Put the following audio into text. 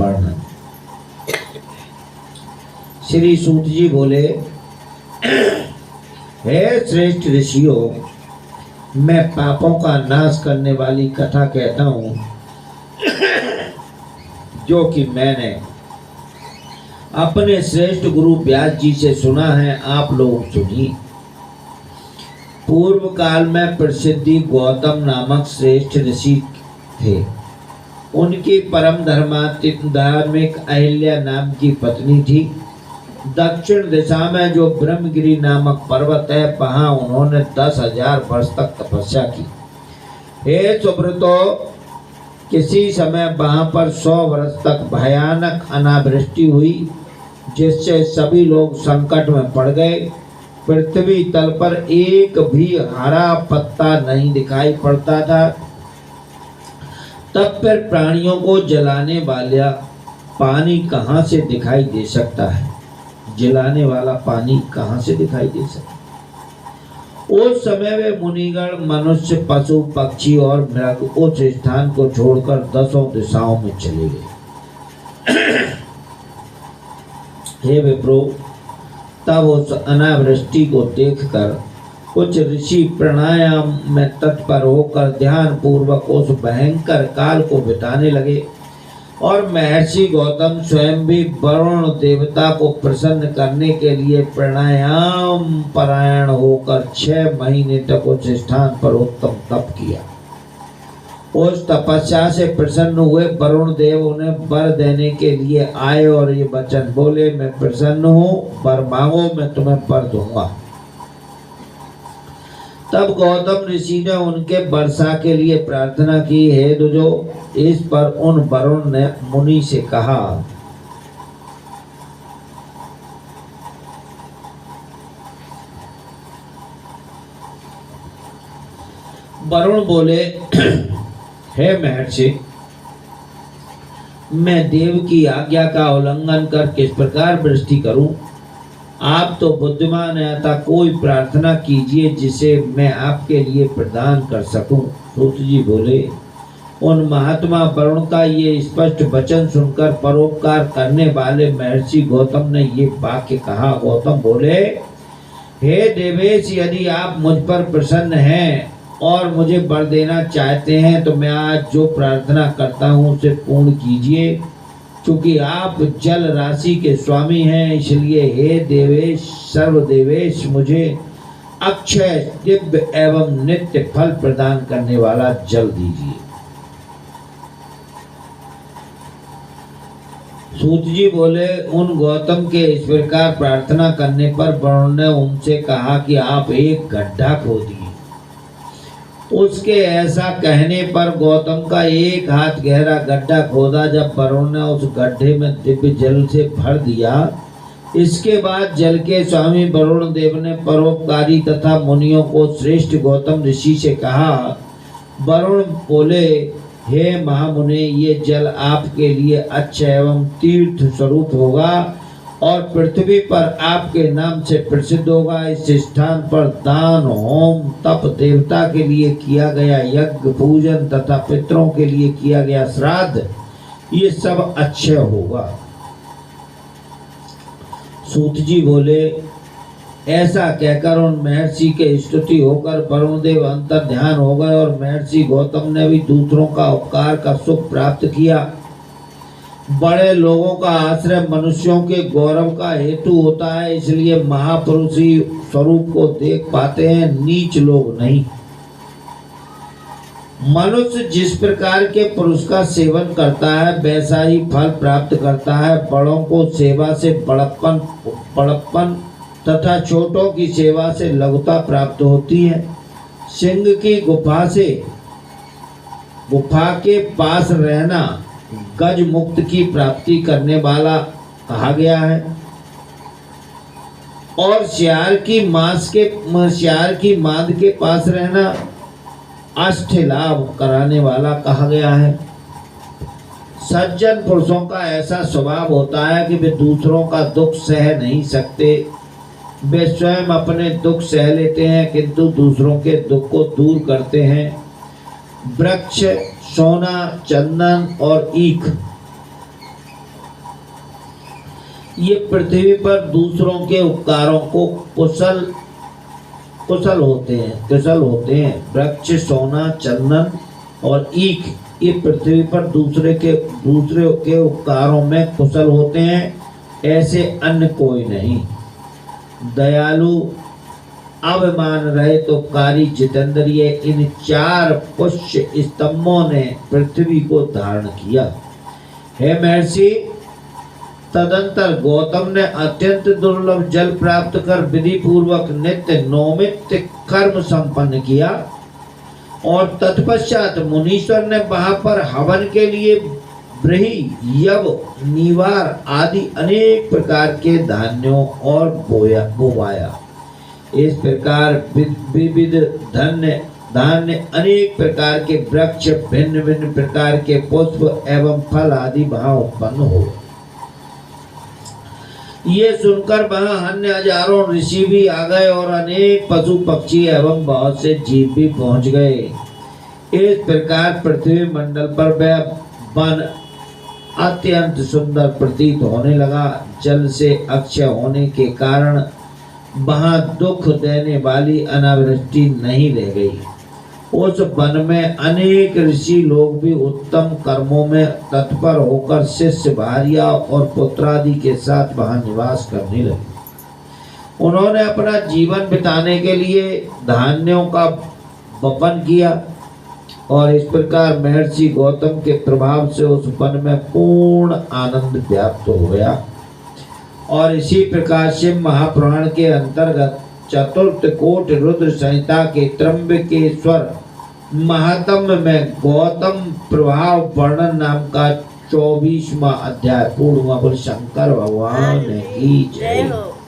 वर्णन। श्री सूत जी बोले, हे श्रेष्ठ ऋषियों, मैं पापों का नाश करने वाली कथा कहता हूँ जो कि मैंने अपने श्रेष्ठ गुरु व्यास जी से सुना है, आप लोग सुनिए। पूर्व काल में प्रसिद्धि गौतम नामक श्रेष्ठ ऋषि थे। उनकी परम धार्मिक अहिल्या नाम की पत्नी थी। दक्षिण दिशा में जो ब्रह्मगिरी नामक पर्वत है, वहां उन्होंने 10,000 वर्ष तक तपस्या की। हे सुब्रतो, किसी समय वहां पर 100 वर्ष तक भयानक अनावृष्टि हुई, जिससे सभी लोग संकट में पड़ गए। पृथ्वी तल पर एक भी हरा पत्ता नहीं दिखाई पड़ता था। तब फिर प्राणियों को जलाने वाला पानी कहाँ से दिखाई दे सकता है? जलाने वाला पानी कहाँ से दिखाई दे सकता? उस समय वे मुनिगण, मनुष्य, पशु, पक्षी और मृग उस स्थान को छोड़कर 10 दिशाओं में चले गए। हे विप्रो, तब उस अनावृष्टि को देखकर कुछ ऋषि प्राणायाम में तत्पर होकर ध्यान पूर्वक उस भयंकर काल को बिताने लगे और महर्षि गौतम स्वयं भी वरुण देवता को प्रसन्न करने के लिए प्राणायाम परायण होकर 6 महीने तक उस स्थान पर उत्तम तप किया। उस तपस्या से प्रसन्न हुए वरुण देव उन्हें वर देने के लिए आए और ये वचन बोले, मैं प्रसन्न हूँ, वर मांगो, मैं तुम्हें वर दूंगा। तब गौतम ऋषि ने उनके वर्षा के लिए प्रार्थना की। हे दुजो, इस पर उन वरुण ने मुनि से कहा, वरुण बोले, हे महर्षि, मैं देव की आज्ञा का उल्लंघन कर किस प्रकार वृष्टि करूं? आप तो बुद्धिमान हैं, अतः कोई प्रार्थना कीजिए जिसे मैं आपके लिए प्रदान कर सकूं। सूत जी बोले, उन महात्मा वरुण का ये स्पष्ट वचन सुनकर परोपकार करने वाले महर्षि गौतम ने ये वाक्य कहा। गौतम बोले, हे देवेश, यदि आप मुझ पर प्रसन्न हैं और मुझे वर देना चाहते हैं तो मैं आज जो प्रार्थना करता हूँ उसे पूर्ण कीजिए। क्योंकि आप जल राशि के स्वामी हैं, इसलिए हे देवेश, सर्वदेवेश, मुझे अक्षय, दिव्य एवं नित्य फल प्रदान करने वाला जल दीजिए। सूत जी बोले, उन गौतम के इस प्रकार प्रार्थना करने पर वरुण ने उनसे कहा कि आप एक गड्ढा खोदिए। उसके ऐसा कहने पर गौतम का 1 हाथ गहरा गड्ढा खोदा। जब वरुण ने उस गड्ढे में दिव्य जल से भर दिया, इसके बाद जल के स्वामी वरुण देव ने परोपकारी तथा मुनियों को श्रेष्ठ गौतम ऋषि से कहा। वरुण बोले, हे महामुने, ये जल आपके लिए अच्छे एवं तीर्थ स्वरूप होगा और पृथ्वी पर आपके नाम से प्रसिद्ध होगा। इस स्थान पर दान, होम, तप, देवता के लिए किया गया यज्ञ, पूजन तथा पितरों के लिए किया गया श्राद्ध, ये सब अच्छे होगा। सूत जी बोले, ऐसा कहकर उन महर्षि के स्तुति होकर वरुण देव अंतर ध्यान हो गए और महर्षि गौतम ने भी दूसरों का उपकार का सुख प्राप्त किया। बड़े लोगों का आश्रय मनुष्यों के गौरव का हेतु होता है, इसलिए महापुरुषी स्वरूप को देख पाते हैं, नीच लोग नहीं। मनुष्य जिस प्रकार के पुरुष का सेवन करता है वैसा ही फल प्राप्त करता है। बड़ों को सेवा से बड़प्पन तथा छोटों की सेवा से लघुता प्राप्त होती है। सिंह की गुफा के पास रहना गज मुक्त की प्राप्ति करने वाला कहा गया है और सियार की मांद के पास रहना अष्ट लाभ कराने वाला कहा गया है। सज्जन पुरुषों का ऐसा स्वभाव होता है कि वे दूसरों का दुख सह नहीं सकते। वे स्वयं अपने दुख सह लेते हैं किंतु दूसरों के दुख को दूर करते हैं। वृक्ष, सोना, चंदन और ईख ये पृथ्वी पर दूसरों के उपकारों को कुशल होते हैं। वृक्ष, सोना, चंदन और ईख, ये पृथ्वी पर दूसरे के उपकारों में कुशल होते हैं, ऐसे अन्य कोई नहीं। दयालु, अभिमान रहित, उपकारी, जितेंद्रिय, इन 4 पुष्य स्तंभों ने पृथ्वी को धारण किया। हे महर्षि, तदंतर गौतम ने अत्यंत दुर्लभ जल प्राप्त कर विधि पूर्वक नित्य नौमित्य कर्म संपन्न किया और तत्पश्चात मुनीश्वर ने वहां पर हवन के लिए ब्रही, यव, नीवार आदि अनेक प्रकार के धान्यों और बोवाया। इस प्रकार विविध धान्य, अनेक प्रकार के वृक्ष, भिन्न भिन्न प्रकार के पुष्प एवं फल आदि वहां उत्पन्न हो। ये सुनकर वहां अन्य हजारों ऋषि भी आ गए और अनेक पशु पक्षी एवं बहुत से जीव भी पहुंच गए। इस प्रकार पृथ्वी मंडल पर वह वन अत्यंत सुंदर प्रतीत होने लगा। जल से अक्षय होने के कारण वहां दुख देने वाली अनावृष्टि नहीं रह गई। उस वन में अनेक ऋषि लोग भी उत्तम कर्मों में तत्पर होकर शिष्य, भार्या और पुत्रादि के साथ वहां निवास करने लगे। उन्होंने अपना जीवन बिताने के लिए धान्यों का वपन किया और इस प्रकार महर्षि गौतम के प्रभाव से उस वन में पूर्ण आनंद व्याप्त हो गया। और इसी प्रकार शिव महापुराण के अंतर्गत चतुर्थ कोट रुद्र संहिता के त्र्यंबकेश्वर महात्म्य में गौतम प्रभाव वर्णन नाम का 24वां अध्याय पूर्ण हुआ। बोल शंकर भगवान की जय हो।